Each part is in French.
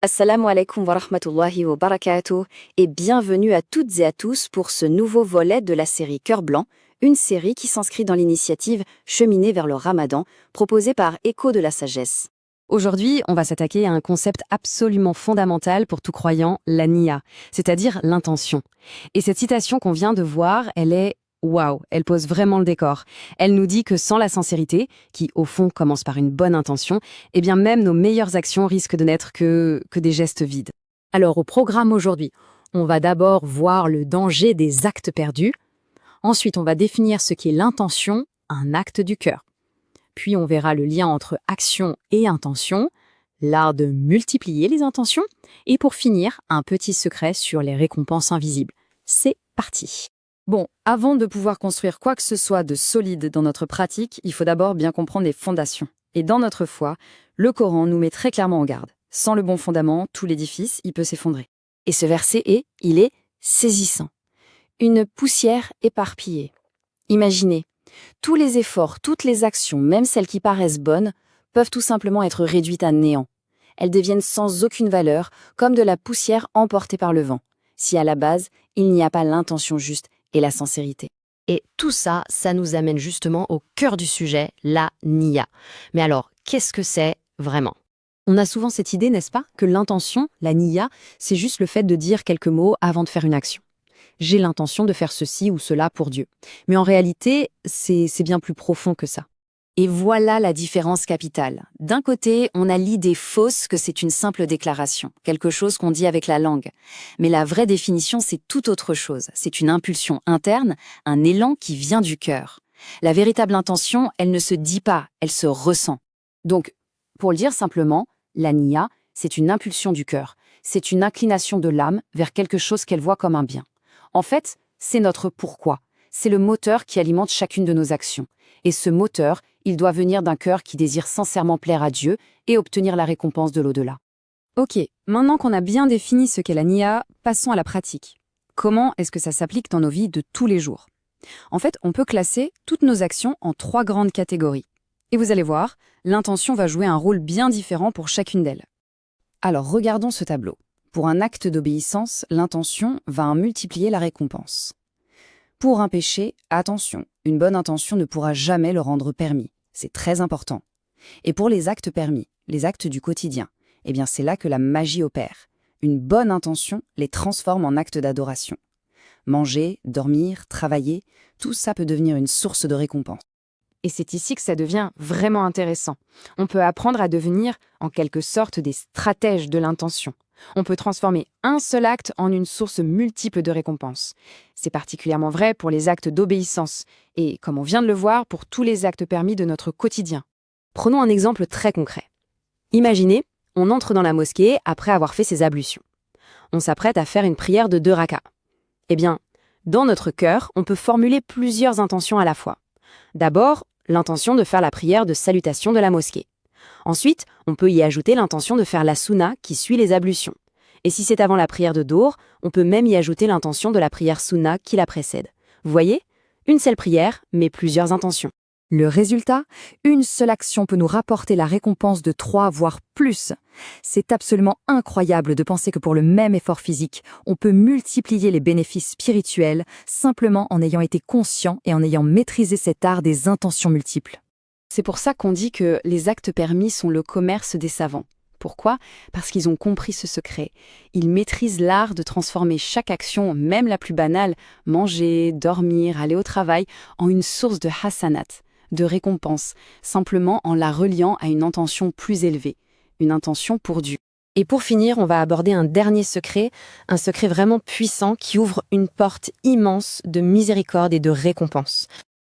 Assalamu alaikum wa rahmatullahi wa barakatuh et bienvenue à toutes et à tous pour ce nouveau volet de la série Cœur Blanc, une série qui s'inscrit dans l'initiative Cheminer vers le Ramadan, proposée par Écho de la Sagesse. Aujourd'hui, on va s'attaquer à un concept absolument fondamental pour tout croyant, la niya, c'est-à-dire l'intention. Et cette citation qu'on vient de voir, elle est waouh, elle pose vraiment le décor. Elle nous dit que sans la sincérité, qui au fond commence par une bonne intention, eh bien même nos meilleures actions risquent de n'être que des gestes vides. Alors au programme aujourd'hui, on va d'abord voir le danger des actes perdus. Ensuite, on va définir ce qu'est l'intention, un acte du cœur. Puis on verra le lien entre action et intention, l'art de multiplier les intentions. Et pour finir, un petit secret sur les récompenses invisibles. C'est parti. Bon, avant de pouvoir construire quoi que ce soit de solide dans notre pratique, il faut d'abord bien comprendre les fondations. Et dans notre foi, le Coran nous met très clairement en garde. Sans le bon fondament, tout l'édifice, il peut s'effondrer. Et ce verset il est saisissant. Une poussière éparpillée. Imaginez, tous les efforts, toutes les actions, même celles qui paraissent bonnes, peuvent tout simplement être réduites à néant. Elles deviennent sans aucune valeur, comme de la poussière emportée par le vent, si à la base, il n'y a pas l'intention juste et la sincérité. Et tout ça, ça nous amène justement au cœur du sujet, la niya. Mais alors, qu'est-ce que c'est vraiment ? On a souvent cette idée, n'est-ce pas, que l'intention, la niya, c'est juste le fait de dire quelques mots avant de faire une action. J'ai l'intention de faire ceci ou cela pour Dieu. Mais en réalité, c'est bien plus profond que ça. Et voilà la différence capitale. D'un côté, on a l'idée fausse que c'est une simple déclaration, quelque chose qu'on dit avec la langue. Mais la vraie définition, c'est tout autre chose. C'est une impulsion interne, un élan qui vient du cœur. La véritable intention, elle ne se dit pas, elle se ressent. Donc, pour le dire simplement, la niya, c'est une impulsion du cœur. C'est une inclination de l'âme vers quelque chose qu'elle voit comme un bien. En fait, c'est notre pourquoi. C'est le moteur qui alimente chacune de nos actions. Et ce moteur, il doit venir d'un cœur qui désire sincèrement plaire à Dieu et obtenir la récompense de l'au-delà. Ok, maintenant qu'on a bien défini ce qu'est la niya, passons à la pratique. Comment est-ce que ça s'applique dans nos vies de tous les jours ? En fait, on peut classer toutes nos actions en 3 grandes catégories. Et vous allez voir, l'intention va jouer un rôle bien différent pour chacune d'elles. Alors, regardons ce tableau. Pour un acte d'obéissance, l'intention va multiplier la récompense. Pour un péché, attention, une bonne intention ne pourra jamais le rendre permis. C'est très important. Et pour les actes permis, les actes du quotidien, eh bien c'est là que la magie opère. Une bonne intention les transforme en actes d'adoration. Manger, dormir, travailler, tout ça peut devenir une source de récompense. Et c'est ici que ça devient vraiment intéressant. On peut apprendre à devenir, en quelque sorte, des stratèges de l'intention. On peut transformer un seul acte en une source multiple de récompenses. C'est particulièrement vrai pour les actes d'obéissance et, comme on vient de le voir, pour tous les actes permis de notre quotidien. Prenons un exemple très concret. Imaginez, on entre dans la mosquée après avoir fait ses ablutions. On s'apprête à faire une prière de 2 rakas. Eh bien, dans notre cœur, on peut formuler plusieurs intentions à la fois. D'abord, l'intention de faire la prière de salutation de la mosquée. Ensuite, on peut y ajouter l'intention de faire la sunna qui suit les ablutions. Et si c'est avant la prière de Dohr, on peut même y ajouter l'intention de la prière sunna qui la précède. Vous voyez ? Une seule prière, mais plusieurs intentions. Le résultat, une seule action peut nous rapporter la récompense de 3, voire plus. C'est absolument incroyable de penser que pour le même effort physique, on peut multiplier les bénéfices spirituels simplement en ayant été conscient et en ayant maîtrisé cet art des intentions multiples. C'est pour ça qu'on dit que les actes permis sont le commerce des savants. Pourquoi ? Parce qu'ils ont compris ce secret. Ils maîtrisent l'art de transformer chaque action, même la plus banale, manger, dormir, aller au travail, en une source de hasanat, de récompense, simplement en la reliant à une intention plus élevée, une intention pour Dieu. Et pour finir, on va aborder un dernier secret, un secret vraiment puissant qui ouvre une porte immense de miséricorde et de récompense.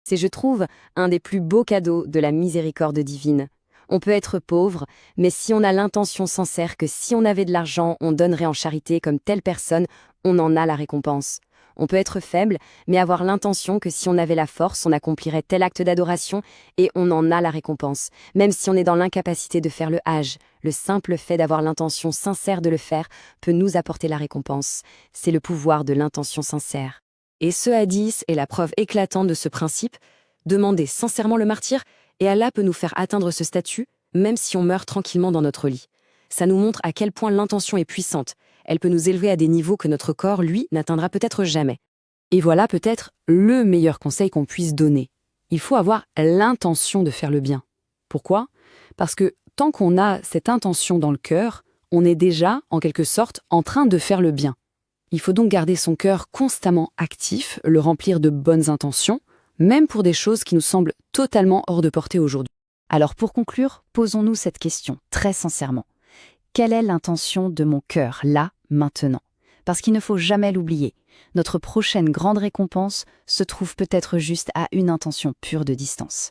C'est, je trouve, un des plus beaux cadeaux de la miséricorde divine. On peut être pauvre, mais si on a l'intention sincère que si on avait de l'argent, on donnerait en charité comme telle personne, on en a la récompense. On peut être faible, mais avoir l'intention que si on avait la force, on accomplirait tel acte d'adoration et on en a la récompense. Même si on est dans l'incapacité de faire le hajj, le simple fait d'avoir l'intention sincère de le faire peut nous apporter la récompense. C'est le pouvoir de l'intention sincère. Et ce hadith est la preuve éclatante de ce principe. Demandez sincèrement le martyre et Allah peut nous faire atteindre ce statut, même si on meurt tranquillement dans notre lit. Ça nous montre à quel point l'intention est puissante. Elle peut nous élever à des niveaux que notre corps, lui, n'atteindra peut-être jamais. Et voilà peut-être le meilleur conseil qu'on puisse donner. Il faut avoir l'intention de faire le bien. Pourquoi? Parce que tant qu'on a cette intention dans le cœur, on est déjà, en quelque sorte, en train de faire le bien. Il faut donc garder son cœur constamment actif, le remplir de bonnes intentions, même pour des choses qui nous semblent totalement hors de portée aujourd'hui. Alors pour conclure, posons-nous cette question très sincèrement. Quelle est l'intention de mon cœur, là, maintenant? Parce qu'il ne faut jamais l'oublier. Notre prochaine grande récompense se trouve peut-être juste à une intention pure de distance.